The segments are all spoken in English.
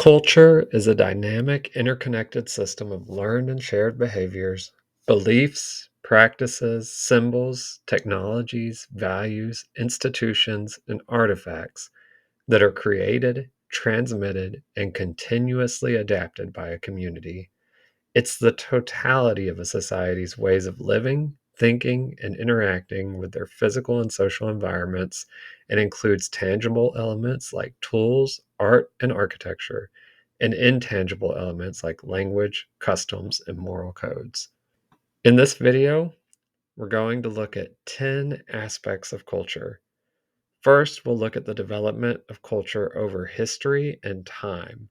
Culture is a dynamic, interconnected system of learned and shared behaviors, beliefs, practices, symbols, technologies, values, institutions, and artifacts that are created, transmitted, and continuously adapted by a community. It's the totality of a society's ways of living, thinking, and interacting with their physical and social environments, and includes tangible elements like tools, art, and architecture, and intangible elements like language, customs, and moral codes. In this video, we're going to look at 10 aspects of culture. First, we'll look at the development of culture over history and time.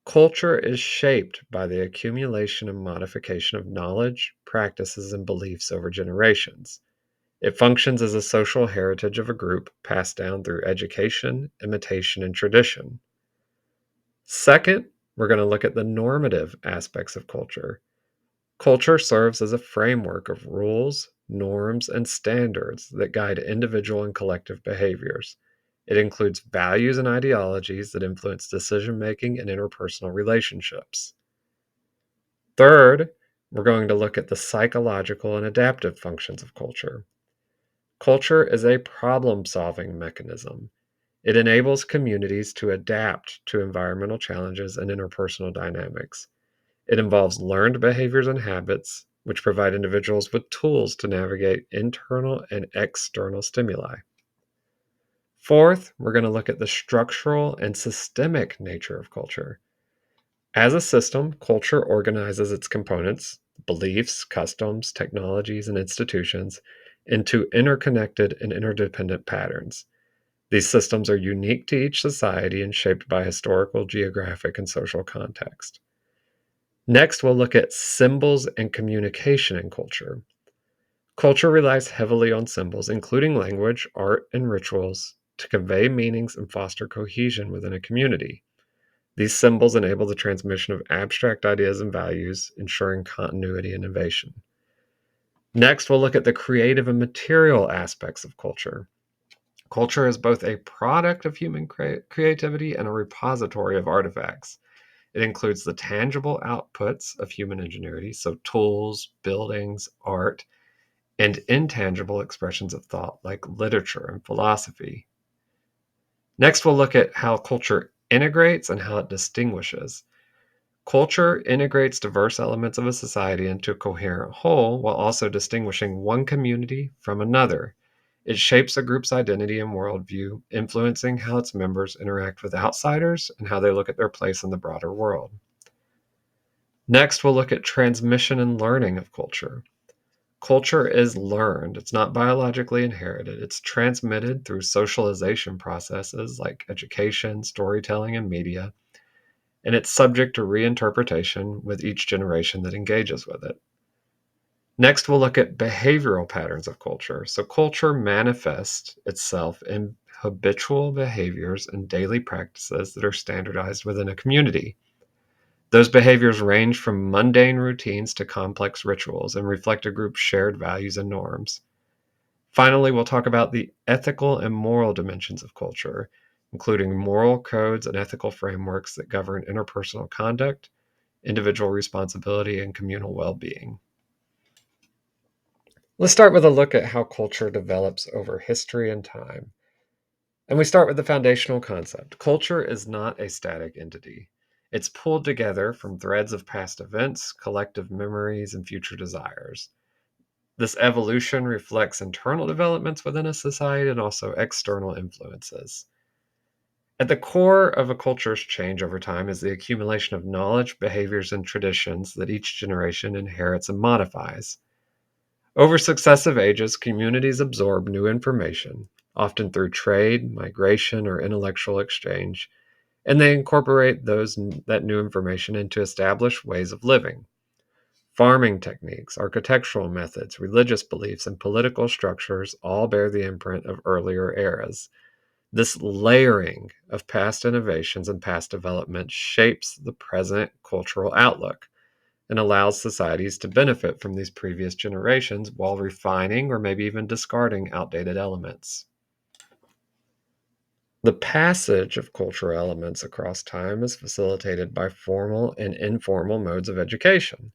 Culture is shaped by the accumulation and modification of knowledge, practices, and beliefs over generations. It functions as a social heritage of a group passed down through education, imitation, and tradition. Second, we're going to look at the normative aspects of culture. Culture serves as a framework of rules, norms, and standards that guide individual and collective behaviors. It includes values and ideologies that influence decision making and interpersonal relationships. Third, we're going to look at the psychological and adaptive functions of culture. Culture is a problem solving mechanism. It enables communities to adapt to environmental challenges and interpersonal dynamics. It involves learned behaviors and habits, which provide individuals with tools to navigate internal and external stimuli. Fourth, we're going to look at the structural and systemic nature of culture. As a system, culture organizes its components, beliefs, customs, technologies, and institutions into interconnected and interdependent patterns. These systems are unique to each society and shaped by historical, geographic, and social context. Next, we'll look at symbols and communication in culture. Culture relies heavily on symbols, including language, art, and rituals, to convey meanings and foster cohesion within a community. These symbols enable the transmission of abstract ideas and values, ensuring continuity and innovation. Next, we'll look at the creative and material aspects of culture. Culture is both a product of human creativity and a repository of artifacts. It includes the tangible outputs of human ingenuity, so tools, buildings, art, and intangible expressions of thought like literature and philosophy. Next, we'll look at how culture integrates and how it distinguishes. Culture integrates diverse elements of a society into a coherent whole while also distinguishing one community from another. It shapes a group's identity and worldview, influencing how its members interact with outsiders and how they look at their place in the broader world. Next, we'll look at transmission and learning of culture. Culture is learned. It's not biologically inherited. It's transmitted through socialization processes like education, storytelling, and media, and it's subject to reinterpretation with each generation that engages with it. Next, we'll look at behavioral patterns of culture. So, culture manifests itself in habitual behaviors and daily practices that are standardized within a community. Those behaviors range from mundane routines to complex rituals and reflect a group's shared values and norms. Finally, we'll talk about the ethical and moral dimensions of culture, including moral codes and ethical frameworks that govern interpersonal conduct, individual responsibility, and communal well-being. Let's start with a look at how culture develops over history and time. And we start with the foundational concept. Culture is not a static entity. It's pulled together from threads of past events, collective memories, and future desires. This evolution reflects internal developments within a society and also external influences. At the core of a culture's change over time is the accumulation of knowledge, behaviors, and traditions that each generation inherits and modifies. Over successive ages, communities absorb new information, often through trade, migration, or intellectual exchange, and they incorporate that new information into established ways of living. Farming techniques, architectural methods, religious beliefs, and political structures all bear the imprint of earlier eras. This layering of past innovations and past development shapes the present cultural outlook and allows societies to benefit from these previous generations while refining or maybe even discarding outdated elements. The passage of cultural elements across time is facilitated by formal and informal modes of education.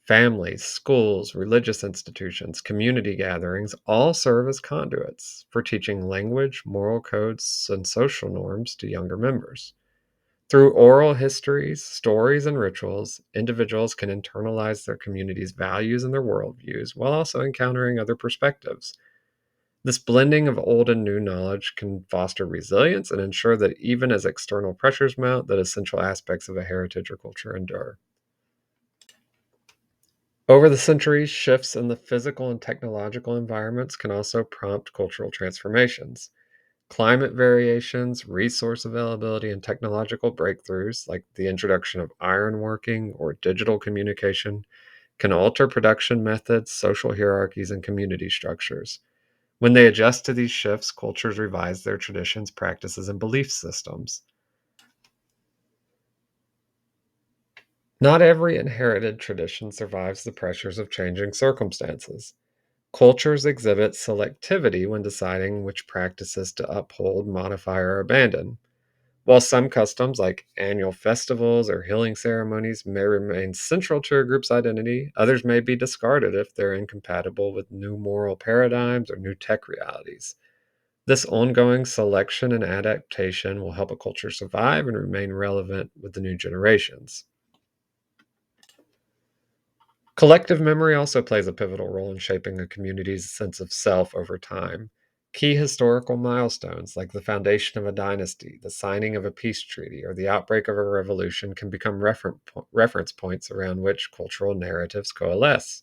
Families, schools, religious institutions, community gatherings all serve as conduits for teaching language, moral codes, and social norms to younger members. Through oral histories, stories, and rituals, individuals can internalize their community's values and their worldviews while also encountering other perspectives. This blending of old and new knowledge can foster resilience and ensure that even as external pressures mount, that essential aspects of a heritage or culture endure. Over the centuries, shifts in the physical and technological environments can also prompt cultural transformations. Climate variations, resource availability, and technological breakthroughs like the introduction of ironworking or digital communication can alter production methods, social hierarchies, and community structures. When they adjust to these shifts, cultures revise their traditions, practices, and belief systems. Not every inherited tradition survives the pressures of changing circumstances. Cultures exhibit selectivity when deciding which practices to uphold, modify, or abandon. While some customs, like annual festivals or healing ceremonies, may remain central to a group's identity, others may be discarded if they're incompatible with new moral paradigms or new tech realities. This ongoing selection and adaptation will help a culture survive and remain relevant with the new generations. Collective memory also plays a pivotal role in shaping a community's sense of self over time. Key historical milestones, like the foundation of a dynasty, the signing of a peace treaty, or the outbreak of a revolution, can become reference points around which cultural narratives coalesce.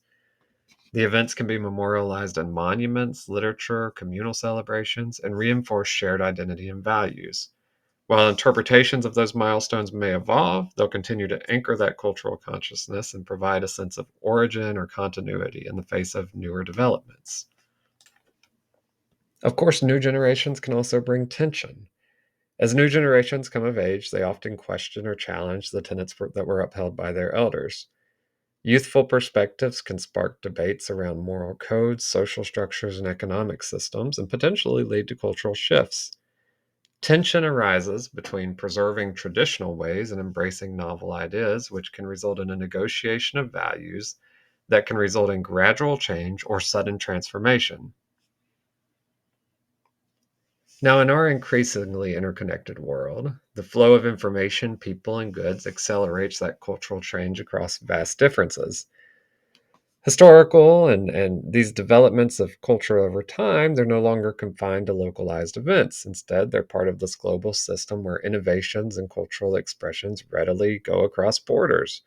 The events can be memorialized in monuments, literature, communal celebrations, and reinforce shared identity and values. While interpretations of those milestones may evolve, they'll continue to anchor that cultural consciousness and provide a sense of origin or continuity in the face of newer developments. Of course, new generations can also bring tension. As new generations come of age, they often question or challenge the that were upheld by their elders. Youthful perspectives can spark debates around moral codes, social structures, and economic systems, and potentially lead to cultural shifts. Tension arises between preserving traditional ways and embracing novel ideas, which can result in a negotiation of values that can result in gradual change or sudden transformation. Now, in our increasingly interconnected world, the flow of information, people, and goods accelerates that cultural change across vast differences. Historical and these developments of culture over time, they're no longer confined to localized events. Instead, they're part of this global system where innovations and cultural expressions readily go across borders.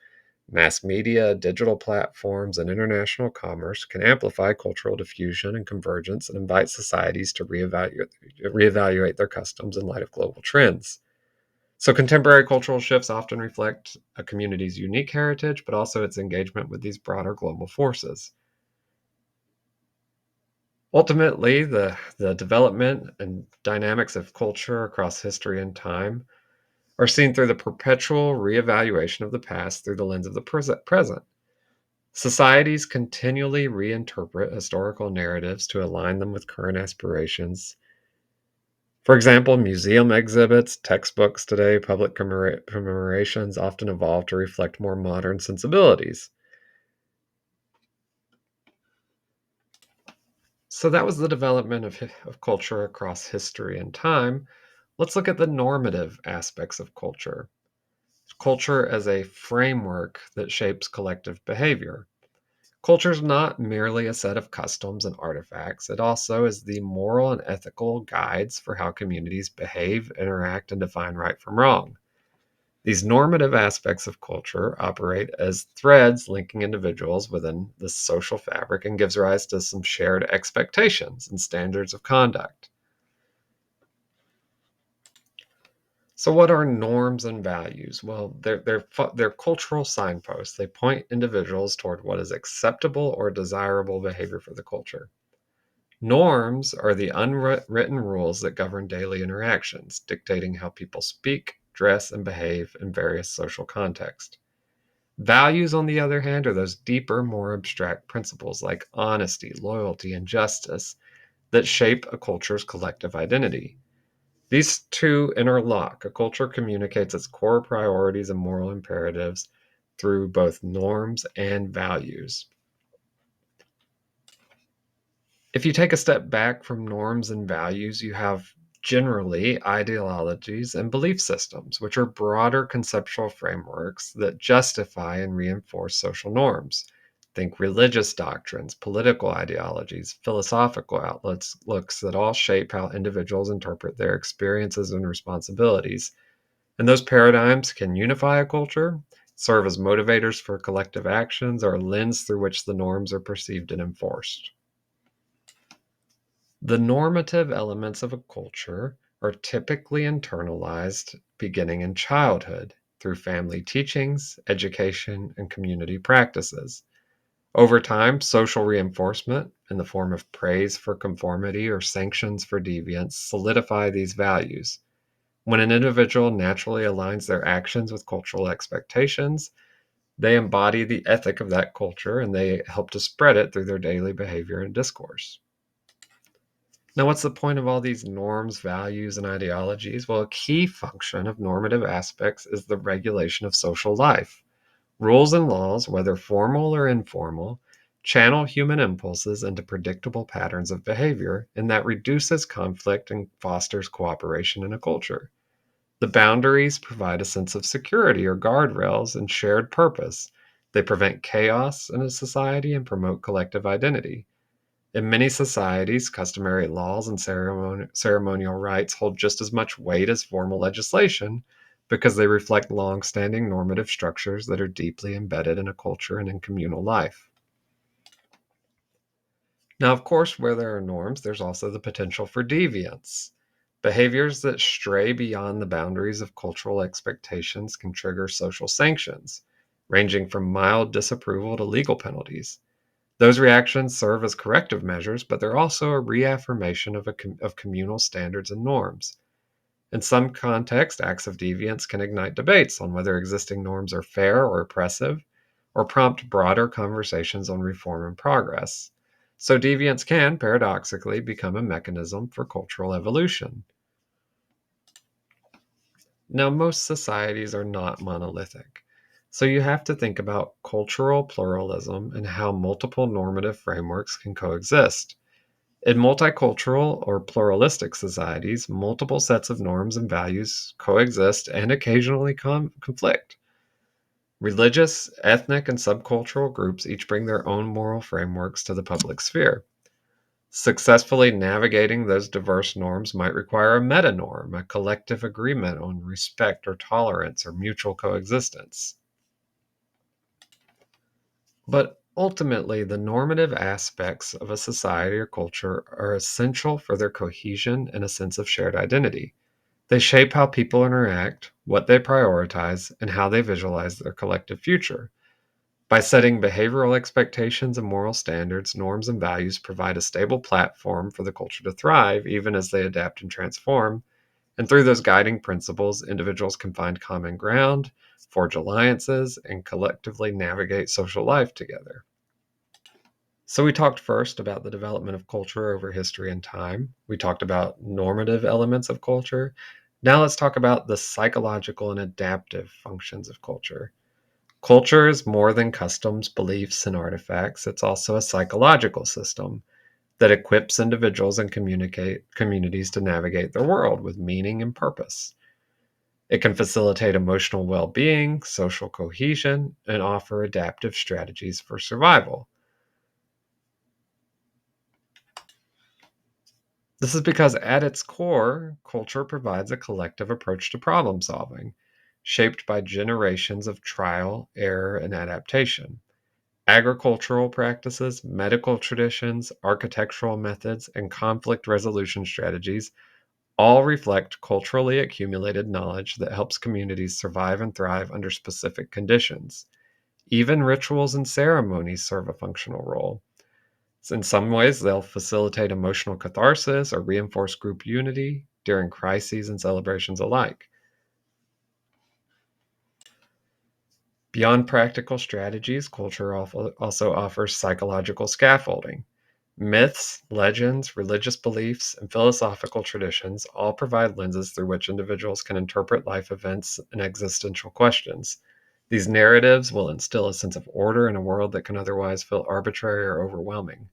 Mass media, digital platforms, and international commerce can amplify cultural diffusion and convergence and invite societies to reevaluate their customs in light of global trends. So, contemporary cultural shifts often reflect a community's unique heritage, but also its engagement with these broader global forces. Ultimately, the development and dynamics of culture across history and time are seen through the perpetual reevaluation of the past through the lens of the present. Societies continually reinterpret historical narratives to align them with current aspirations. For example, museum exhibits, textbooks today, public commemorations often evolve to reflect more modern sensibilities. So that was the development of culture across history and time. Let's look at the normative aspects of culture. Culture as a framework that shapes collective behavior. Culture is not merely a set of customs and artifacts, it also is the moral and ethical guides for how communities behave, interact, and define right from wrong. These normative aspects of culture operate as threads linking individuals within the social fabric and gives rise to some shared expectations and standards of conduct. So, what are norms and values? Well, they're cultural signposts. They point individuals toward what is acceptable or desirable behavior for the culture. Norms are the unwritten rules that govern daily interactions, dictating how people speak, dress, and behave in various social contexts. Values, on the other hand, are those deeper, more abstract principles like honesty, loyalty, and justice that shape a culture's collective identity. These two interlock. A culture communicates its core priorities and moral imperatives through both norms and values. If you take a step back from norms and values, you have generally ideologies and belief systems, which are broader conceptual frameworks that justify and reinforce social norms. Think religious doctrines, political ideologies, philosophical outlets, looks that all shape how individuals interpret their experiences and responsibilities. And those paradigms can unify a culture, serve as motivators for collective actions, or a lens through which the norms are perceived and enforced. The normative elements of a culture are typically internalized beginning in childhood through family teachings, education, and community practices. Over time, social reinforcement in the form of praise for conformity or sanctions for deviance solidify these values. When an individual naturally aligns their actions with cultural expectations, they embody the ethic of that culture and they help to spread it through their daily behavior and discourse. Now, what's the point of all these norms, values, and ideologies? Well, a key function of normative aspects is the regulation of social life. Rules and laws, whether formal or informal, channel human impulses into predictable patterns of behavior, and that reduces conflict and fosters cooperation in a culture. The boundaries provide a sense of security or guardrails and shared purpose. They prevent chaos in a society and promote collective identity. In many societies, customary laws and ceremonial rites hold just as much weight as formal legislation because they reflect long-standing normative structures that are deeply embedded in a culture and in communal life. Now, of course, where there are norms, there's also the potential for deviance. Behaviors that stray beyond the boundaries of cultural expectations can trigger social sanctions, ranging from mild disapproval to legal penalties. Those reactions serve as corrective measures, but they're also a reaffirmation of communal standards and norms. In some contexts, acts of deviance can ignite debates on whether existing norms are fair or oppressive, or prompt broader conversations on reform and progress. So, deviance can, paradoxically, become a mechanism for cultural evolution. Now, most societies are not monolithic. So, you have to think about cultural pluralism and how multiple normative frameworks can coexist. In multicultural or pluralistic societies, multiple sets of norms and values coexist and occasionally conflict. Religious, ethnic, and subcultural groups each bring their own moral frameworks to the public sphere. Successfully navigating those diverse norms might require a meta-norm, a collective agreement on respect or tolerance or mutual coexistence. But ultimately, the normative aspects of a society or culture are essential for their cohesion and a sense of shared identity. They shape how people interact, what they prioritize, and how they visualize their collective future. By setting behavioral expectations and moral standards, norms and values provide a stable platform for the culture to thrive, even as they adapt and transform. And through those guiding principles, individuals can find common ground, forge alliances, and collectively navigate social life together. So, we talked first about the development of culture over history and time. We talked about normative elements of culture. Now, let's talk about the psychological and adaptive functions of culture. Culture is more than customs, beliefs, and artifacts. It's also a psychological system that equips individuals and communities to navigate their world with meaning and purpose. It can facilitate emotional well being, social cohesion, and offer adaptive strategies for survival. This is because at its core, culture provides a collective approach to problem solving, shaped by generations of trial, error, and adaptation. Agricultural practices, medical traditions, architectural methods, and conflict resolution strategies all reflect culturally accumulated knowledge that helps communities survive and thrive under specific conditions. Even rituals and ceremonies serve a functional role. In some ways, they'll facilitate emotional catharsis or reinforce group unity during crises and celebrations alike. Beyond practical strategies, culture also offers psychological scaffolding. Myths, legends, religious beliefs, and philosophical traditions all provide lenses through which individuals can interpret life events and existential questions. These narratives will instill a sense of order in a world that can otherwise feel arbitrary or overwhelming.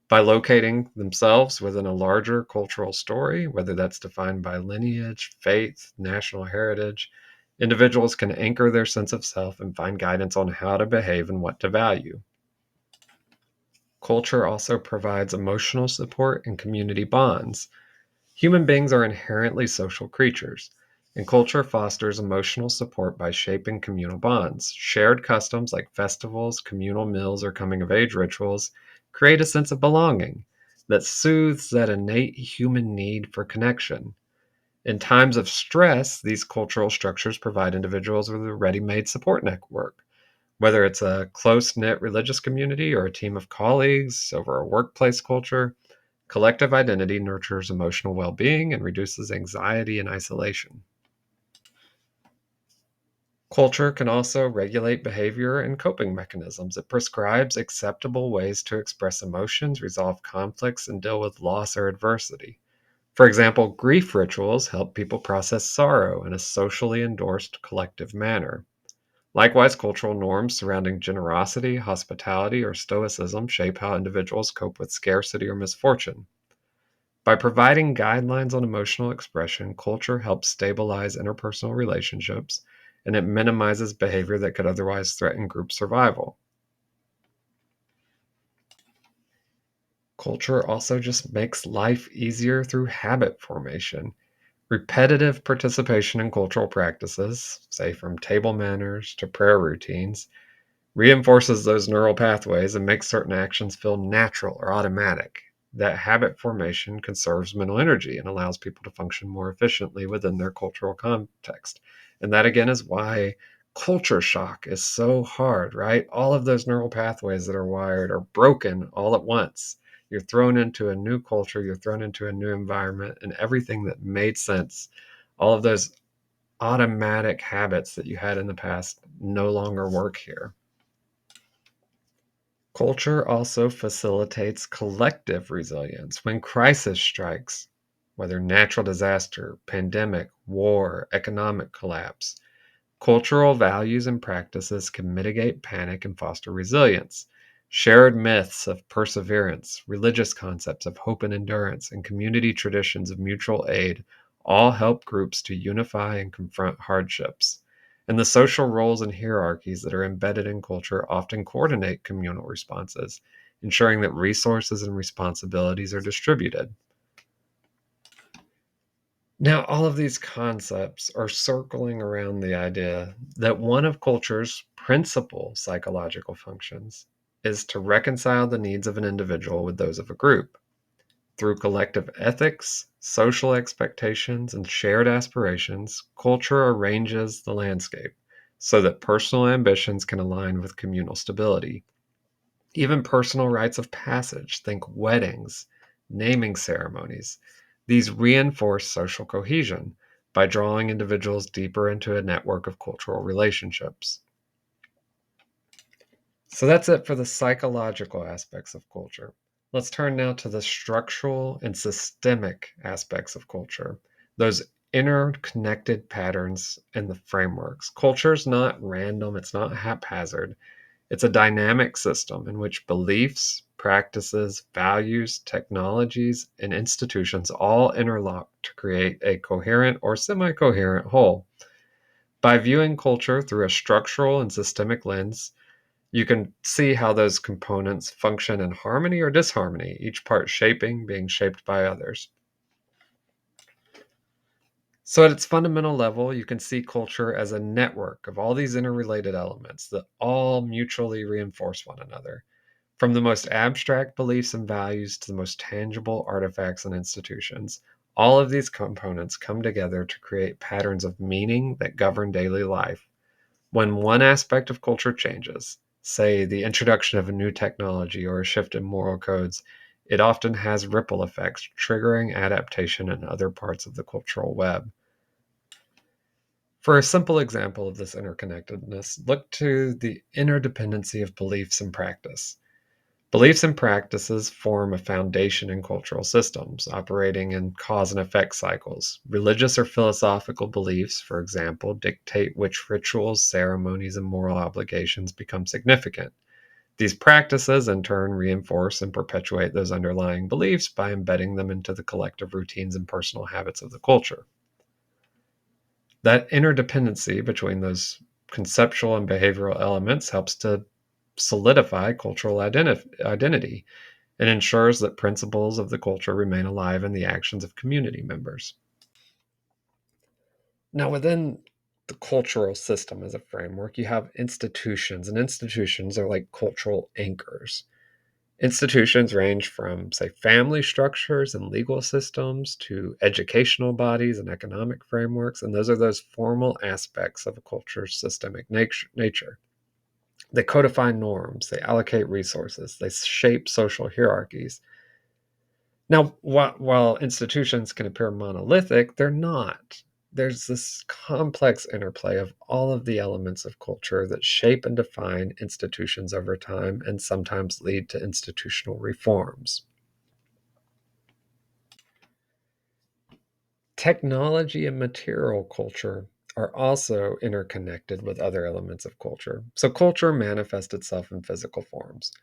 By locating themselves within a larger cultural story, whether that's defined by lineage, faith, national heritage, individuals can anchor their sense of self and find guidance on how to behave and what to value. Culture also provides emotional support and community bonds. Human beings are inherently social creatures, and culture fosters emotional support by shaping communal bonds. Shared customs like festivals, communal meals, or coming of age rituals create a sense of belonging that soothes that innate human need for connection. In times of stress, these cultural structures provide individuals with a ready made support network. Whether it's a close knit religious community or a team of colleagues over a workplace culture, collective identity nurtures emotional well being and reduces anxiety and isolation. Culture can also regulate behavior and coping mechanisms. It prescribes acceptable ways to express emotions, resolve conflicts, and deal with loss or adversity. For example, grief rituals help people process sorrow in a socially endorsed collective manner. Likewise, cultural norms surrounding generosity, hospitality, or stoicism shape how individuals cope with scarcity or misfortune. By providing guidelines on emotional expression, culture helps stabilize interpersonal relationships and it minimizes behavior that could otherwise threaten group survival. Culture also just makes life easier through habit formation. Repetitive participation in cultural practices, say from table manners to prayer routines, reinforces those neural pathways and makes certain actions feel natural or automatic. That habit formation conserves mental energy and allows people to function more efficiently within their cultural context. And that again is why culture shock is so hard, right? All of those neural pathways that are wired are broken all at once. You're thrown into a new culture, you're thrown into a new environment, and everything that made sense, all of those automatic habits that you had in the past no longer work here. Culture also facilitates collective resilience when crisis strikes, whether natural disaster, pandemic, war, economic collapse. Cultural values and practices can mitigate panic and foster resilience. Shared myths of perseverance, religious concepts of hope and endurance, and community traditions of mutual aid all help groups to unify and confront hardships. And the social roles and hierarchies that are embedded in culture often coordinate communal responses, ensuring that resources and responsibilities are distributed. Now, all of these concepts are circling around the idea that one of culture's principal psychological functions is to reconcile the needs of an individual with those of a group. Through collective ethics, social expectations, and shared aspirations, culture arranges the landscape so that personal ambitions can align with communal stability. Even personal rites of passage, think weddings, naming ceremonies, these reinforce social cohesion by drawing individuals deeper into a network of cultural relationships. So that's it for the psychological aspects of culture. Let's turn now to the structural and systemic aspects of culture, those interconnected patterns and the frameworks. Culture is not random, it's not haphazard. It's a dynamic system in which beliefs, practices, values, technologies, and institutions all interlock to create a coherent or semi coherent whole. By viewing culture through a structural and systemic lens, you can see how those components function in harmony or disharmony, each part being shaped by others. So, at its fundamental level, you can see culture as a network of all these interrelated elements that all mutually reinforce one another. From the most abstract beliefs and values to the most tangible artifacts and institutions, all of these components come together to create patterns of meaning that govern daily life. When one aspect of culture changes, say the introduction of a new technology or a shift in moral codes, it often has ripple effects, triggering adaptation in other parts of the cultural web. For a simple example of this interconnectedness, look to the interdependency of beliefs and practice. Beliefs and practices form a foundation in cultural systems, operating in cause and effect cycles. Religious or philosophical beliefs, for example, dictate which rituals, ceremonies, and moral obligations become significant. These practices, in turn, reinforce and perpetuate those underlying beliefs by embedding them into the collective routines and personal habits of the culture. That interdependency between those conceptual and behavioral elements helps to solidify cultural identity and ensures that principles of the culture remain alive in the actions of community members. Now, within the cultural system as a framework, you have institutions, and institutions are like cultural anchors. Institutions range from, say, family structures and legal systems to educational bodies and economic frameworks, and those are those formal aspects of a culture's systemic nature. They codify norms, they allocate resources, they shape social hierarchies. Now, while institutions can appear monolithic, they're not. There's this complex interplay of all of the elements of culture that shape and define institutions over time and sometimes lead to institutional reforms. Technology and material culture are also interconnected with other elements of culture. So, culture manifests itself in physical forms.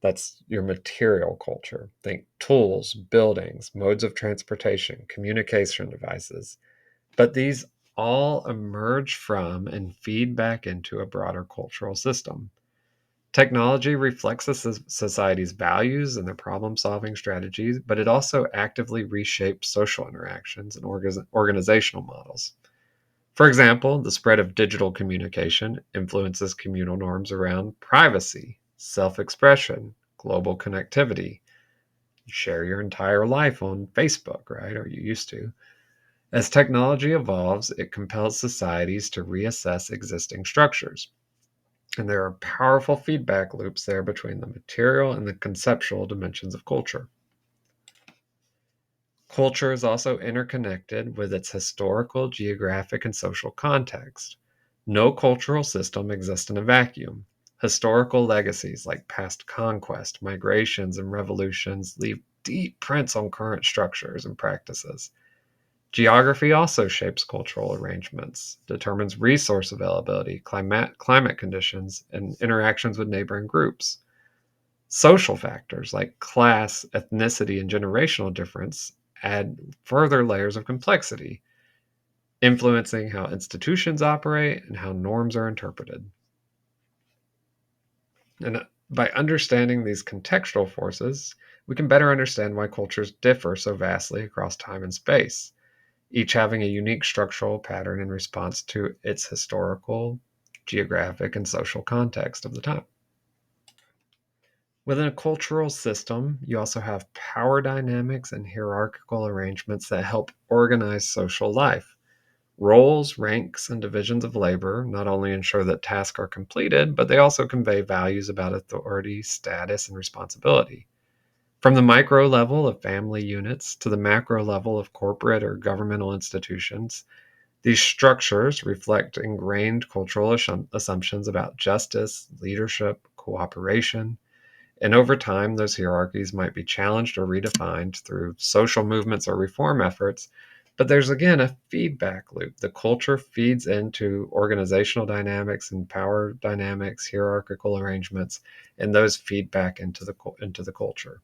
That's your material culture. Think tools, buildings, modes of transportation, communication devices. But these all emerge from and feed back into a broader cultural system. Technology reflects a society's values and their problem solving strategies, but it also actively reshapes social interactions and organizational models. For example, the spread of digital communication influences communal norms around privacy, self expression, global connectivity. You share your entire life on Facebook, right? Or you used to. As technology evolves, it compels societies to reassess existing structures. And there are powerful feedback loops there between the material and the conceptual dimensions of culture. Culture is also interconnected with its historical, geographic, and social context. No cultural system exists in a vacuum. Historical legacies like past conquest, migrations, and revolutions leave deep prints on current structures and practices. Geography also shapes cultural arrangements, determines resource availability, climate conditions, and interactions with neighboring groups. Social factors like class, ethnicity, and generational difference add further layers of complexity, influencing how institutions operate and how norms are interpreted. And by understanding these contextual forces, we can better understand why cultures differ so vastly across time and space, each having a unique structural pattern in response to its historical, geographic, and social context of the time. Within a cultural system, you also have power dynamics and hierarchical arrangements that help organize social life. Roles, ranks, and divisions of labor not only ensure that tasks are completed, but they also convey values about authority, status, and responsibility. From the micro level of family units to the macro level of corporate or governmental institutions, these structures reflect ingrained cultural assumptions about justice, leadership, cooperation, and over time, those hierarchies might be challenged or redefined through social movements or reform efforts. But there's again a feedback loop. The culture feeds into organizational dynamics and power dynamics, hierarchical arrangements, and those feed back into the culture.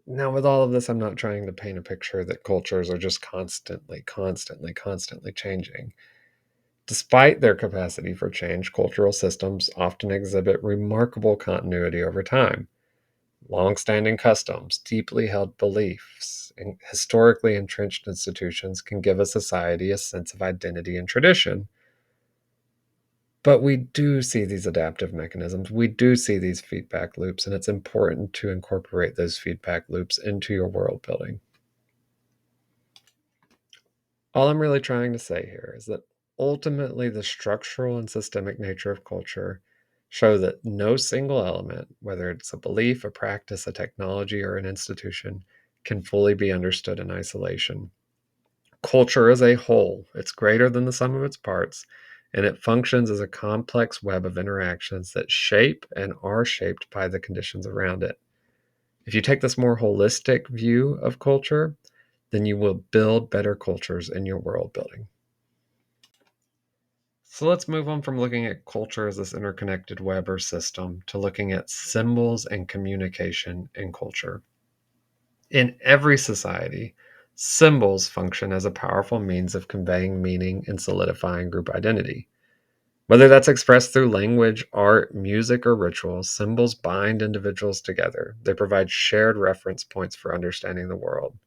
Now, with all of this, I'm not trying to paint a picture that cultures are just constantly changing. Despite their capacity for change, cultural systems often exhibit remarkable continuity over time. Long-standing customs, deeply held beliefs, and historically entrenched institutions can give a society a sense of identity and tradition. But we do see these adaptive mechanisms. We do see these feedback loops, and it's important to incorporate those feedback loops into your world building. All I'm really trying to say here is that ultimately the structural and systemic nature of culture show that no single element, whether it's a belief, a practice, a technology, or an institution, can fully be understood in isolation. Culture is a whole, it's greater than the sum of its parts, and it functions as a complex web of interactions that shape and are shaped by the conditions around it. If you take this more holistic view of culture, then you will build better cultures in your world building. So let's move on from looking at culture as this interconnected web or system to looking at symbols and communication in culture. In every society, symbols function as a powerful means of conveying meaning and solidifying group identity. Whether that's expressed through language, art, music, or rituals, symbols bind individuals together. They provide shared reference points for understanding the world.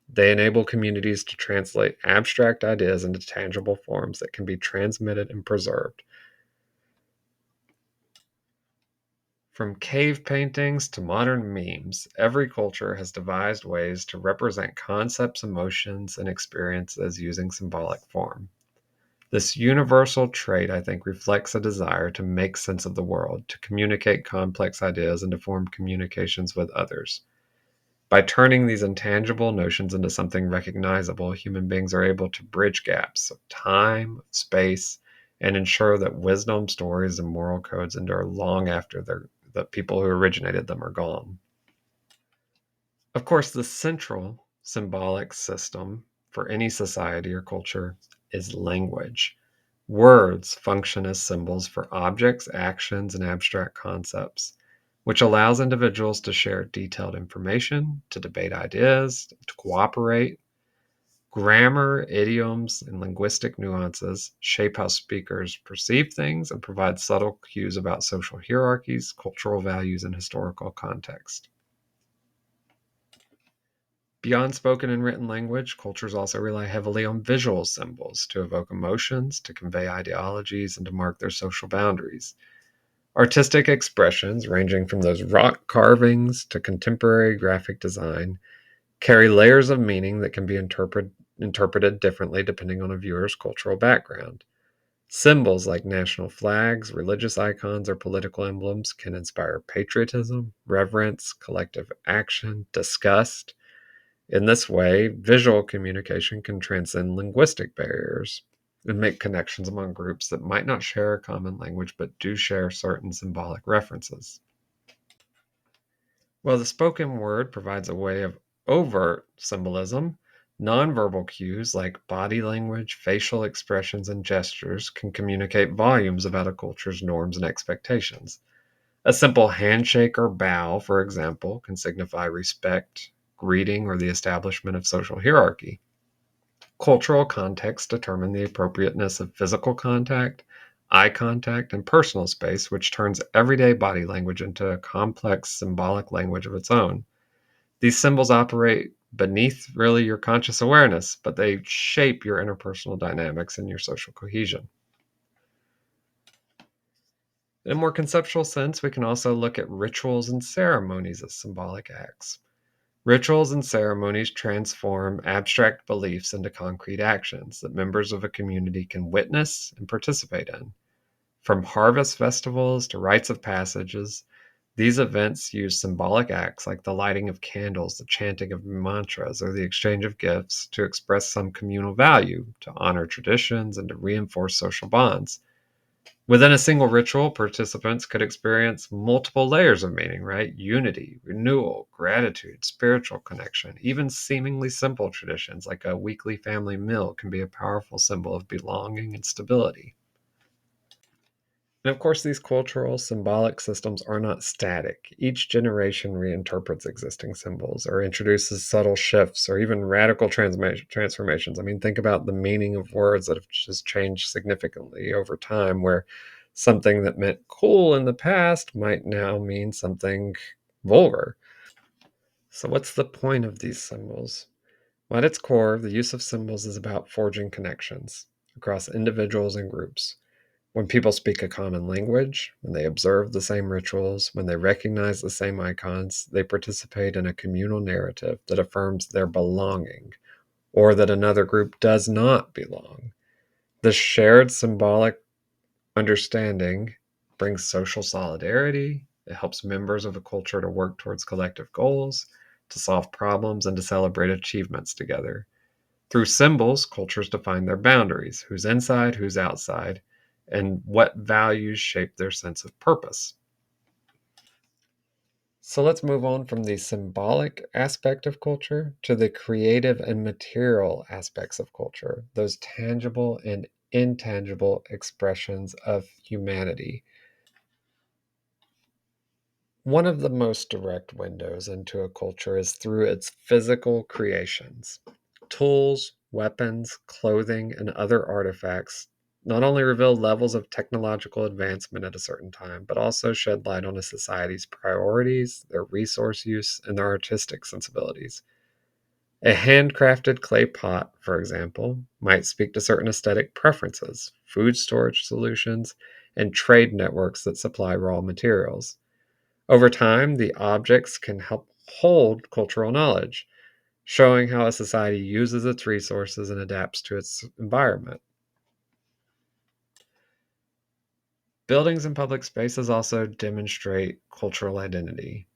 They enable communities to translate abstract ideas into tangible forms that can be transmitted and preserved. From cave paintings to modern memes, every culture has devised ways to represent concepts, emotions, and experiences using symbolic form. This universal trait, I think, reflects a desire to make sense of the world, to communicate complex ideas, and to form communications with others. By turning these intangible notions into something recognizable, human beings are able to bridge gaps of time, space, and ensure that wisdom, stories, and moral codes endure long after the people who originated them are gone. Of course, the central symbolic system for any society or culture is language. Words function as symbols for objects, actions, and abstract concepts, which allows individuals to share detailed information, to debate ideas, to cooperate. Grammar, idioms, and linguistic nuances shape how speakers perceive things and provide subtle cues about social hierarchies, cultural values, and historical context. Beyond spoken and written language, cultures also rely heavily on visual symbols to evoke emotions, to convey ideologies, and to mark their social boundaries. Artistic expressions, ranging from those rock carvings to contemporary graphic design, carry layers of meaning that can be interpreted differently depending on a viewer's cultural background. Symbols like national flags, religious icons, or political emblems can inspire patriotism, reverence, collective action, disgust. In this way, visual communication can transcend linguistic barriers and make connections among groups that might not share a common language but do share certain symbolic references. While the spoken word provides a way of overt symbolism, nonverbal cues like body language, facial expressions, and gestures can communicate volumes about a culture's norms and expectations. A simple handshake or bow, for example, can signify respect, greeting, or the establishment of social hierarchy. Cultural context determine the appropriateness of physical contact, eye contact, and personal space, which turns everyday body language into a complex symbolic language of its own. These symbols operate beneath really your conscious awareness, but they shape your interpersonal dynamics and your social cohesion. In a more conceptual sense, we can also look at rituals and ceremonies as symbolic acts. Rituals and ceremonies transform abstract beliefs into concrete actions that members of a community can witness and participate in. From harvest festivals to rites of passages, these events use symbolic acts like the lighting of candles, the chanting of mantras, or the exchange of gifts to express some communal value, to honor traditions, and to reinforce social bonds. Within a single ritual, participants could experience multiple layers of meaning, right? Unity, renewal, gratitude, spiritual connection. Even seemingly simple traditions like a weekly family meal can be a powerful symbol of belonging and stability. And of course, these cultural symbolic systems are not static. Each generation reinterprets existing symbols or introduces subtle shifts or even radical transformations. I mean, think about the meaning of words that have just changed significantly over time, where something that meant cool in the past might now mean something vulgar. So, what's the point of these symbols? Well, at its core, the use of symbols is about forging connections across individuals and groups. When people speak a common language, when they observe the same rituals, when they recognize the same icons, they participate in a communal narrative that affirms their belonging or that another group does not belong. The shared symbolic understanding brings social solidarity. It helps members of a culture to work towards collective goals, to solve problems, and to celebrate achievements together. Through symbols, cultures define their boundaries: who's inside, who's outside, and what values shape their sense of purpose. So let's move on from the symbolic aspect of culture to the creative and material aspects of culture, those tangible and intangible expressions of humanity. One of the most direct windows into a culture is through its physical creations. Tools, weapons, clothing, and other artifacts not only reveal levels of technological advancement at a certain time, but also shed light on a society's priorities, their resource use, and their artistic sensibilities. A handcrafted clay pot, for example, might speak to certain aesthetic preferences, food storage solutions, and trade networks that supply raw materials. Over time, the objects can help hold cultural knowledge, showing how a society uses its resources and adapts to its environment. Buildings and public spaces also demonstrate cultural identity.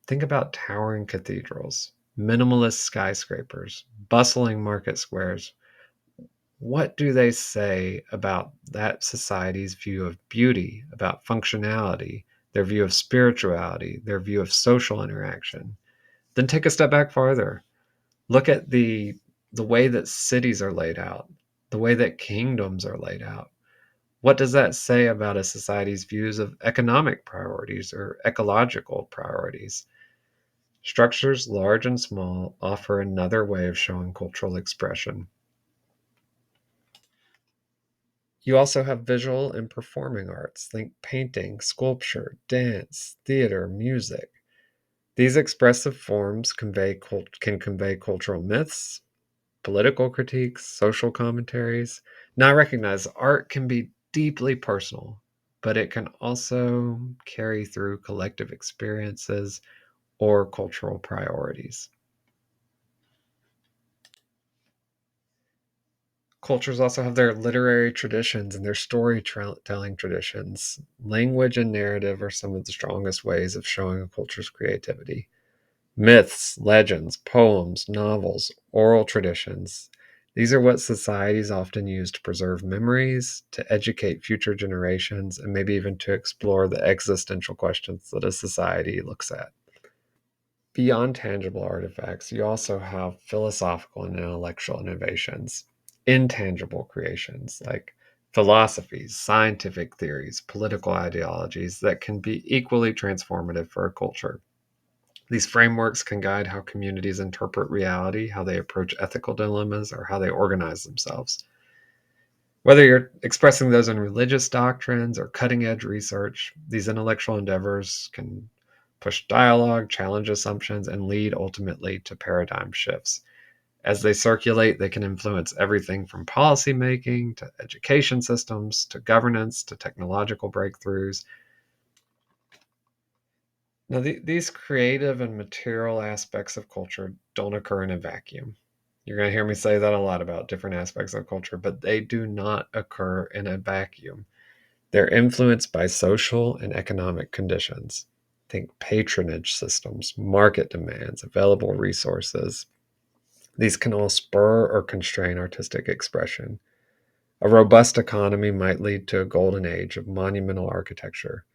Think about towering cathedrals, minimalist skyscrapers, bustling market squares. What do they say about that society's view of beauty, about functionality, their view of spirituality, their view of social interaction? Then take a step back farther. Look at the way that cities are laid out, the way that kingdoms are laid out. What does that say about a society's views of economic priorities or ecological priorities? Structures, large and small, offer another way of showing cultural expression. You also have visual and performing arts. Think painting, sculpture, dance, theater, music. These expressive forms can convey cultural myths, political critiques, social commentaries. Now, I recognize art can be deeply personal, but it can also carry through collective experiences or cultural priorities. Cultures also have their literary traditions and their storytelling traditions. Language and narrative are some of the strongest ways of showing a culture's creativity. Myths, legends, poems, novels, oral traditions. These are what societies often use to preserve memories, to educate future generations, and maybe even to explore the existential questions that a society looks at. Beyond tangible artifacts, you also have philosophical and intellectual innovations, intangible creations like philosophies, scientific theories, political ideologies that can be equally transformative for a culture. These frameworks can guide how communities interpret reality, how they approach ethical dilemmas, or how they organize themselves. Whether you're expressing those in religious doctrines or cutting edge research, these intellectual endeavors can push dialogue, challenge assumptions, and lead ultimately to paradigm shifts. As they circulate, they can influence everything from policymaking to education systems to governance to technological breakthroughs. Now, these creative and material aspects of culture don't occur in a vacuum. You're going to hear me say that a lot about different aspects of culture, but they do not occur in a vacuum. They're influenced by social and economic conditions. Think patronage systems, market demands, available resources. These can all spur or constrain artistic expression. A robust economy might lead to a golden age of monumental architecture.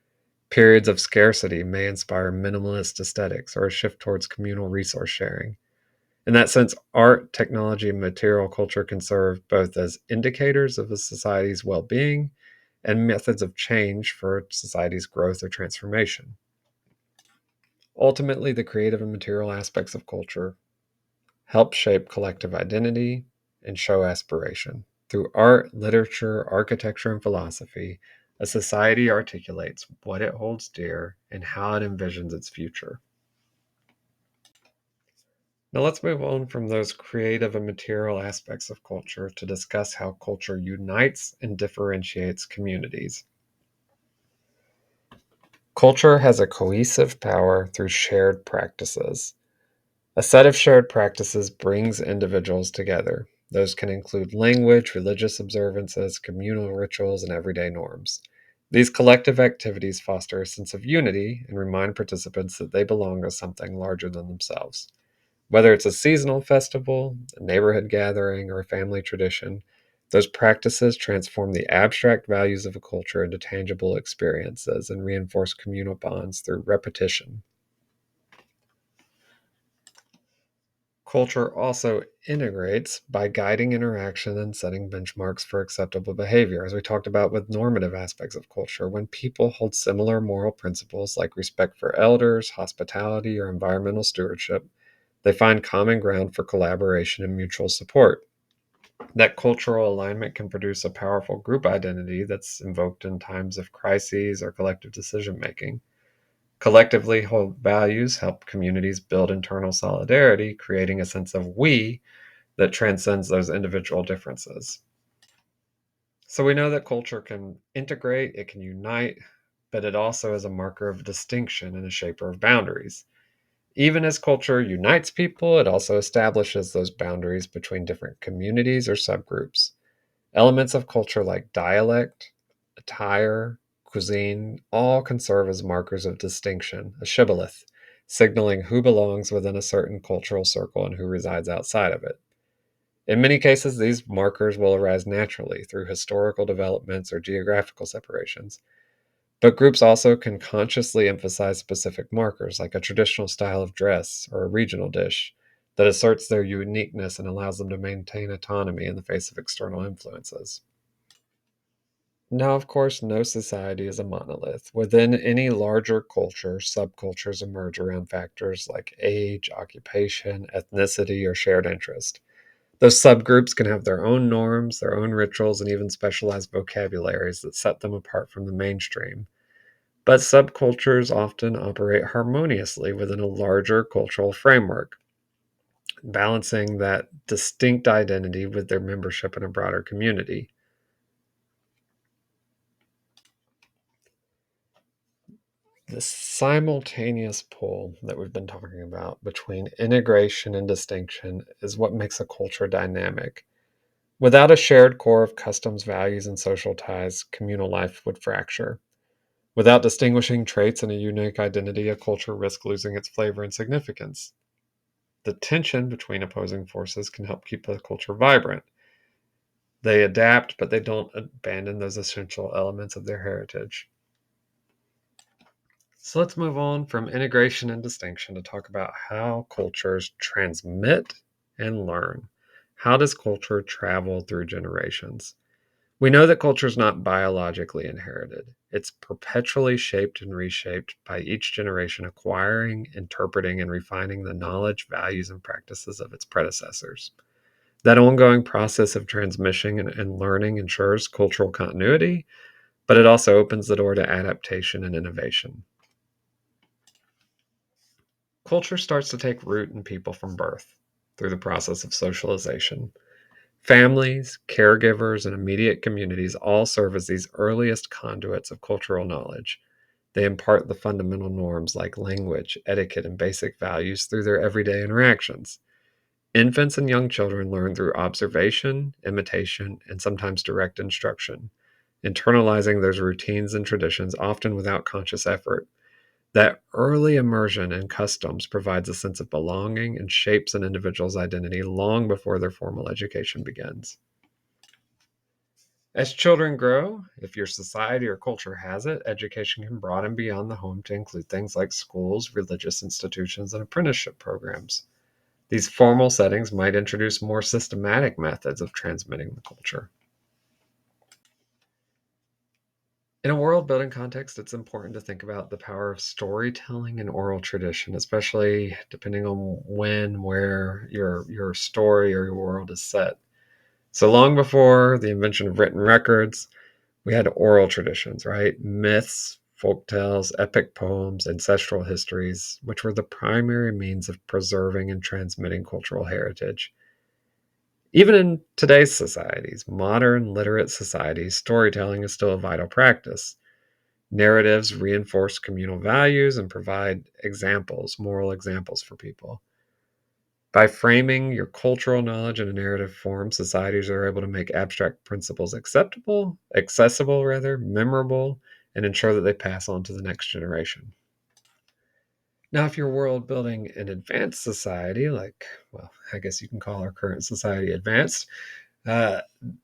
Periods of scarcity may inspire minimalist aesthetics or a shift towards communal resource sharing. In that sense, art, technology, and material culture can serve both as indicators of a society's well being and methods of change for society's growth or transformation. Ultimately, the creative and material aspects of culture help shape collective identity and show aspiration. Through art, literature, architecture, and philosophy, a society articulates what it holds dear and how it envisions its future. Now, let's move on from those creative and material aspects of culture to discuss how culture unites and differentiates communities. Culture has a cohesive power through shared practices. A set of shared practices brings individuals together. Those can include language, religious observances, communal rituals, and everyday norms. These collective activities foster a sense of unity and remind participants that they belong to something larger than themselves. Whether it's a seasonal festival, a neighborhood gathering, or a family tradition, Those practices transform the abstract values of a culture into tangible experiences and reinforce communal bonds through repetition. Culture also integrates by guiding interaction and setting benchmarks for acceptable behavior, as we talked about with normative aspects of culture. When people hold similar moral principles like respect for elders, hospitality, or environmental stewardship, they find common ground for collaboration and mutual support. That cultural alignment can produce a powerful group identity that's invoked in times of crises or collective decision making. Collectively held values help communities build internal solidarity, creating a sense of we that transcends those individual differences. So we know that culture can integrate, it can unite, but it also is a marker of distinction and a shaper of boundaries. Even as culture unites people, it also establishes those boundaries between different communities or subgroups. Elements of culture like dialect, attire, cuisine, all can serve as markers of distinction, a shibboleth, signaling who belongs within a certain cultural circle and who resides outside of it. In many cases, these markers will arise naturally through historical developments or geographical separations, but groups also can consciously emphasize specific markers, like a traditional style of dress or a regional dish, that asserts their uniqueness and allows them to maintain autonomy in the face of external influences. Now, of course, no society is a monolith. Within any larger culture, subcultures emerge around factors like age, occupation, ethnicity, or shared interest. Those subgroups can have their own norms, their own rituals, and even specialized vocabularies that set them apart from the mainstream. But subcultures often operate harmoniously within a larger cultural framework, balancing that distinct identity with their membership in a broader community. This simultaneous pull that we've been talking about between integration and distinction is what makes a culture dynamic. Without a shared core of customs, values, and social ties, communal life would fracture. Without distinguishing traits and a unique identity, a culture risks losing its flavor and significance. The tension between opposing forces can help keep a culture vibrant. They adapt, but they don't abandon those essential elements of their heritage. So let's move on from integration and distinction to talk about how cultures transmit and learn. How does culture travel through generations? We know that culture is not biologically inherited. It's perpetually shaped and reshaped by each generation acquiring, interpreting, and refining the knowledge, values, and practices of its predecessors. That ongoing process of transmission and learning ensures cultural continuity, but it also opens the door to adaptation and innovation. Culture starts to take root in people from birth through the process of socialization. Families, caregivers, and immediate communities all serve as these earliest conduits of cultural knowledge. They impart the fundamental norms like language, etiquette, and basic values through their everyday interactions. Infants and young children learn through observation, imitation, and sometimes direct instruction, internalizing those routines and traditions often without conscious effort. That early immersion in customs provides a sense of belonging and shapes an individual's identity long before their formal education begins. As children grow, if your society or culture has it, education can broaden beyond the home to include things like schools, religious institutions, and apprenticeship programs. These formal settings might introduce more systematic methods of transmitting the culture. In a world building context, it's important to think about the power of storytelling and oral tradition, especially depending on when, where your story or your world is set. So long before the invention of written records, we had oral traditions, right? Myths, folk tales, epic poems, ancestral histories, which were the primary means of preserving and transmitting cultural heritage. Even in today's societies, modern literate societies, storytelling is still a vital practice. Narratives reinforce communal values and provide examples, moral examples for people. By framing your cultural knowledge in a narrative form, societies are able to make abstract principles acceptable, accessible rather, memorable, and ensure that they pass on to the next generation. Now, if you're world building an advanced society, like, well, I guess you can call our current society advanced, Uh,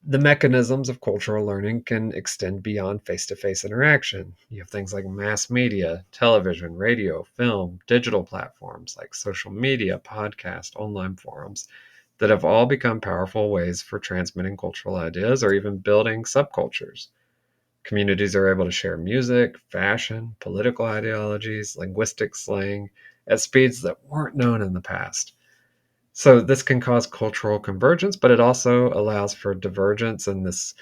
the mechanisms of cultural learning can extend beyond face to face interaction. You have things like mass media, television, radio, film, digital platforms like social media, podcast, online forums that have all become powerful ways for transmitting cultural ideas or even building subcultures. Communities are able to share music, fashion, political ideologies, linguistic slang at speeds that weren't known in the past. So this can cause cultural convergence, but it also allows for divergence and this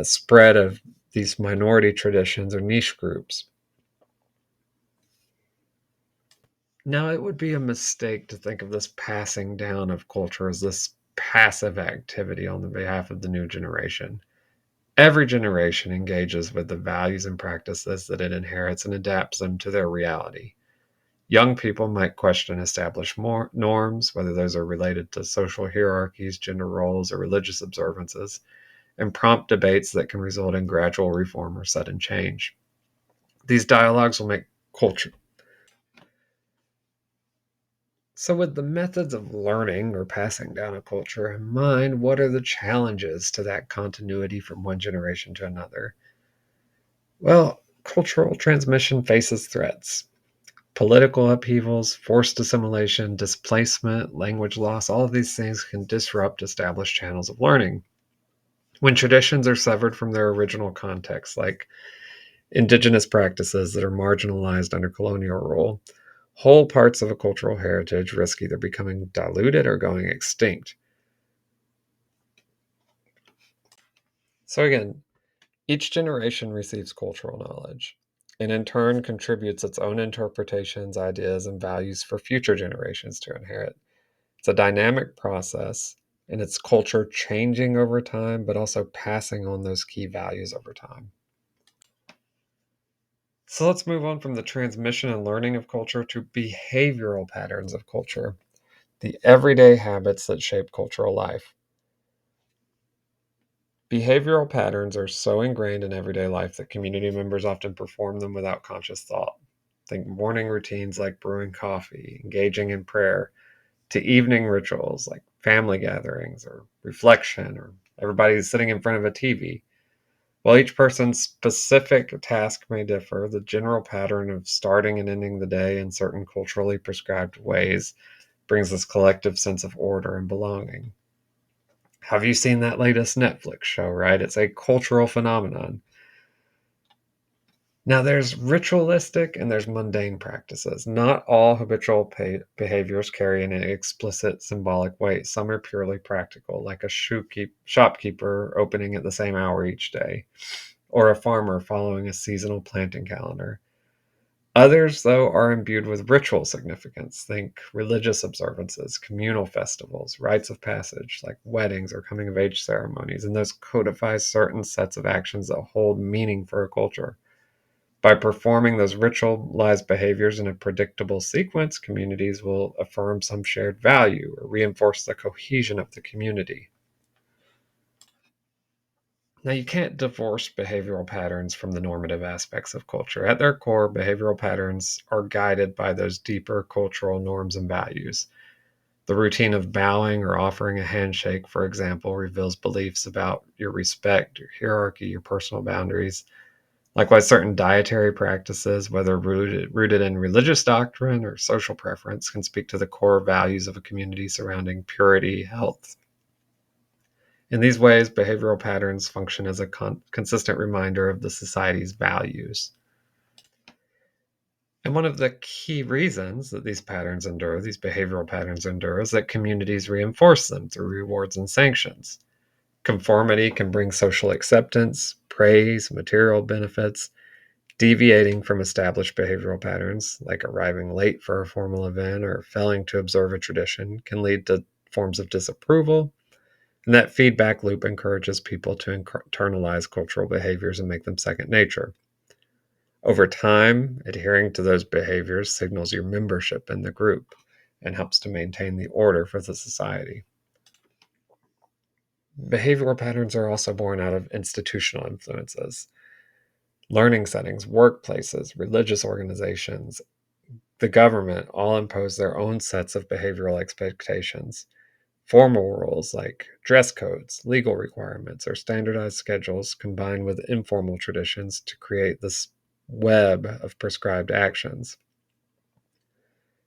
spread of these minority traditions or niche groups. Now, it would be a mistake to think of this passing down of culture as this passive activity on the behalf of the new generation. Every generation engages with the values and practices that it inherits and adapts them to their reality. Young people might question established norms, whether those are related to social hierarchies, gender roles, or religious observances, and prompt debates that can result in gradual reform or sudden change. These dialogues will make culture. So, with the methods of learning or passing down a culture in mind, what are the challenges to that continuity from one generation to another? Well, cultural transmission faces threats. Political upheavals, forced assimilation, displacement, language loss, all of these things can disrupt established channels of learning. When traditions are severed from their original context, like indigenous practices that are marginalized under colonial rule, whole parts of a cultural heritage risk either becoming diluted or going extinct. So, again, each generation receives cultural knowledge and in turn contributes its own interpretations, ideas, and values for future generations to inherit. It's a dynamic process and it's culture changing over time, but also passing on those key values over time. So let's move on from the transmission and learning of culture to behavioral patterns of culture, the everyday habits that shape cultural life. Behavioral patterns are so ingrained in everyday life that community members often perform them without conscious thought. Think morning routines like brewing coffee, engaging in prayer, to evening rituals like family gatherings or reflection or everybody sitting in front of a TV. While each person's specific task may differ, the general pattern of starting and ending the day in certain culturally prescribed ways brings this collective sense of order and belonging. Have you seen that latest Netflix show, right? It's a cultural phenomenon. Now, there's ritualistic and there's mundane practices. Not all habitual behaviors carry an explicit symbolic weight. Some are purely practical, like a shopkeeper opening at the same hour each day, or a farmer following a seasonal planting calendar. Others, though, are imbued with ritual significance. Think religious observances, communal festivals, rites of passage, like weddings or coming of age ceremonies, and those codify certain sets of actions that hold meaning for a culture. By performing those ritualized behaviors in a predictable sequence, communities will affirm some shared value or reinforce the cohesion of the community. Now, you can't divorce behavioral patterns from the normative aspects of culture. At their core, behavioral patterns are guided by those deeper cultural norms and values. The routine of bowing or offering a handshake, for example, reveals beliefs about your respect, your hierarchy, your personal boundaries. Likewise, certain dietary practices, whether rooted in religious doctrine or social preference, can speak to the core values of a community surrounding purity, health. In these ways, behavioral patterns function as a consistent reminder of the society's values. And one of the key reasons that these patterns endure, these behavioral patterns endure, is that communities reinforce them through rewards and sanctions. Conformity can bring social acceptance, praise, material benefits. Deviating from established behavioral patterns, like arriving late for a formal event or failing to observe a tradition, can lead to forms of disapproval. And that feedback loop encourages people to internalize cultural behaviors and make them second nature. Over time, adhering to those behaviors signals your membership in the group and helps to maintain the order for the society. Behavioral patterns are also born out of institutional influences. Learning settings, workplaces, religious organizations, the government all impose their own sets of behavioral expectations. Formal rules like dress codes, legal requirements, or standardized schedules combine with informal traditions to create this web of prescribed actions.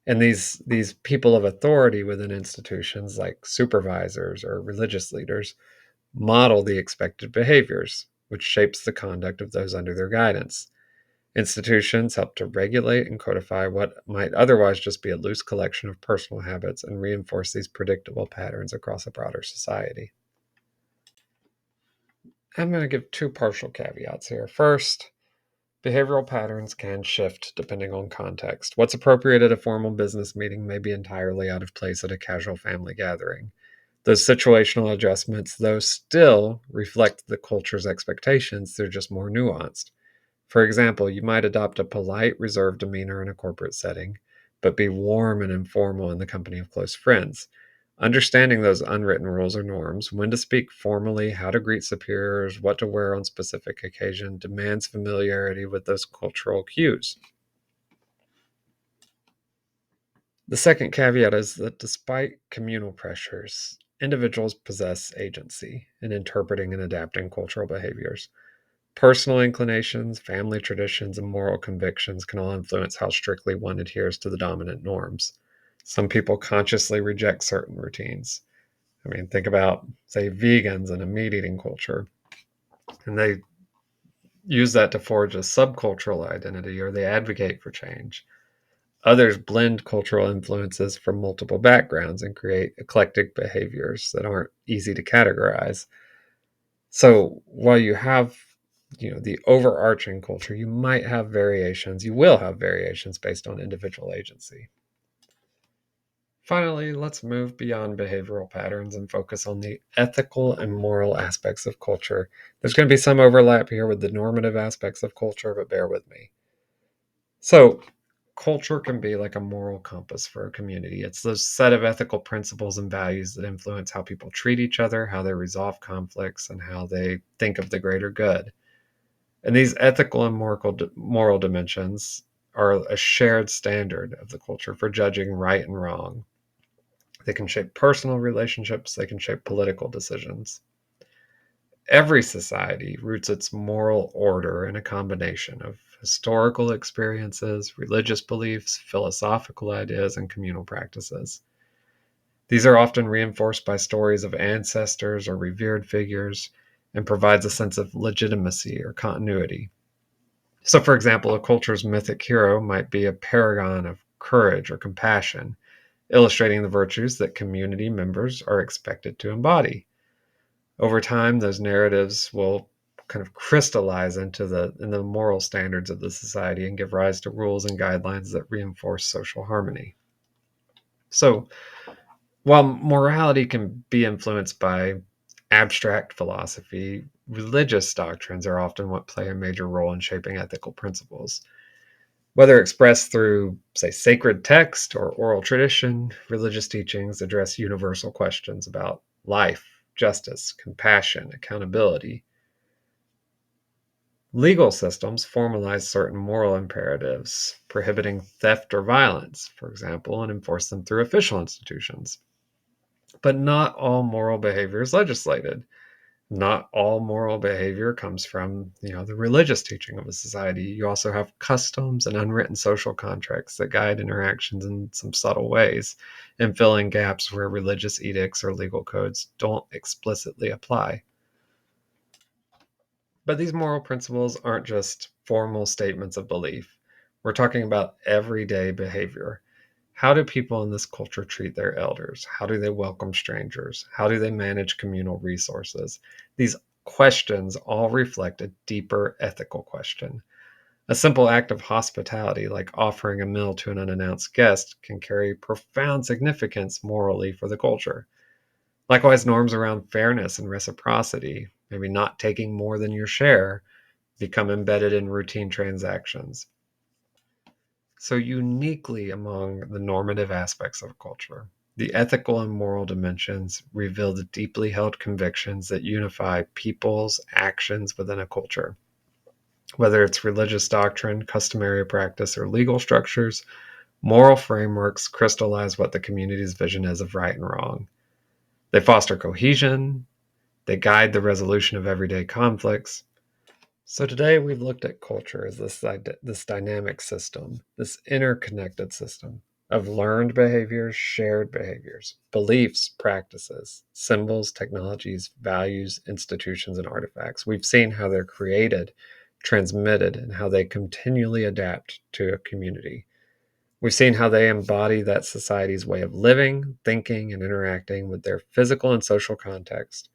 And these people of authority within institutions like supervisors or religious leaders model the expected behaviors, which shapes the conduct of those under their guidance. Institutions help to regulate and codify what might otherwise just be a loose collection of personal habits and reinforce these predictable patterns across a broader society. I'm going to give two partial caveats here. First, behavioral patterns can shift depending on context. What's appropriate at a formal business meeting may be entirely out of place at a casual family gathering. Those situational adjustments, though, still reflect the culture's expectations, they're just more nuanced. For example, you might adopt a polite, reserved demeanor in a corporate setting, but be warm and informal in the company of close friends. Understanding those unwritten rules or norms, when to speak formally, how to greet superiors, what to wear on specific occasion, demands familiarity with those cultural cues. The second caveat is that despite communal pressures, individuals possess agency in interpreting and adapting cultural behaviors. Personal inclinations, family traditions, and moral convictions can all influence how strictly one adheres to the dominant norms. Some people consciously reject certain routines. I mean, think about, say, vegans in a meat eating culture, and they use that to forge a subcultural identity or they advocate for change. Others blend cultural influences from multiple backgrounds and create eclectic behaviors that aren't easy to categorize. So while you have, the overarching culture, you might have variations. You will have variations based on individual agency. Finally, let's move beyond behavioral patterns and focus on the ethical and moral aspects of culture. There's going to be some overlap here with the normative aspects of culture, but bear with me. So, culture can be like a moral compass for a community. It's those set of ethical principles and values that influence how people treat each other, how they resolve conflicts, and how they think of the greater good. And these ethical and moral dimensions are a shared standard of the culture for judging right and wrong. They can shape personal relationships, they can shape political decisions. Every society roots its moral order in a combination of historical experiences, religious beliefs, philosophical ideas, and communal practices. These are often reinforced by stories of ancestors or revered figures and provides a sense of legitimacy or continuity. So, for example, a culture's mythic hero might be a paragon of courage or compassion, illustrating the virtues that community members are expected to embody. Over time, those narratives will kind of crystallize in the moral standards of the society and give rise to rules and guidelines that reinforce social harmony. So, while morality can be influenced by abstract philosophy, religious doctrines are often what play a major role in shaping ethical principles. Whether expressed through, say, sacred text or oral tradition, religious teachings address universal questions about life, justice, compassion, accountability. Legal systems formalize certain moral imperatives, prohibiting theft or violence, for example, and enforce them through official institutions. But not all moral behavior is legislated. Not all moral behavior comes from, the religious teaching of a society. You also have customs and unwritten social contracts that guide interactions in some subtle ways and fill in gaps where religious edicts or legal codes don't explicitly apply. But these moral principles aren't just formal statements of belief. We're talking about everyday behavior. How do people in this culture treat their elders? How do they welcome strangers? How do they manage communal resources? These questions all reflect a deeper ethical question. A simple act of hospitality, like offering a meal to an unannounced guest, can carry profound significance morally for the culture. Likewise, norms around fairness and reciprocity, maybe not taking more than your share, become embedded in routine transactions. So, uniquely among the normative aspects of culture, the ethical and moral dimensions reveal the deeply held convictions that unify people's actions within a culture. Whether it's religious doctrine, customary practice, or legal structures, moral frameworks crystallize what the community's vision is of right and wrong. They foster cohesion. They guide the resolution of everyday conflicts. So today we've looked at culture as this dynamic system, this interconnected system of learned behaviors, shared behaviors, beliefs, practices, symbols, technologies, values, institutions, and artifacts. We've seen how they're created, transmitted, and how they continually adapt to a community. We've seen how they embody that society's way of living, thinking, and interacting with their physical and social context,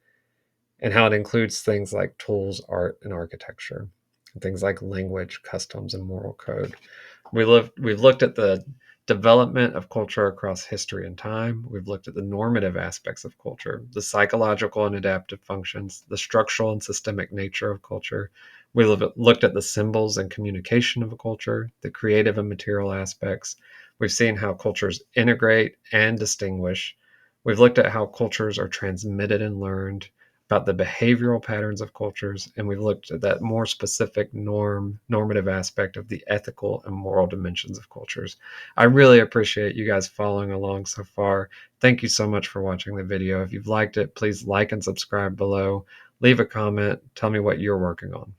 and how it includes things like tools, art, and architecture, and things like language, customs, and moral code. We've looked at the development of culture across history and time. We've looked at the normative aspects of culture, the psychological and adaptive functions, the structural and systemic nature of culture. We've looked at the symbols and communication of a culture, the creative and material aspects. We've seen how cultures integrate and distinguish. We've looked at how cultures are transmitted and learned, about the behavioral patterns of cultures, and we've looked at that more specific normative aspect of the ethical and moral dimensions of cultures. I really appreciate you guys following along so far. Thank you so much for watching the video. If you've liked it, please like and subscribe below. Leave a comment. Tell me what you're working on.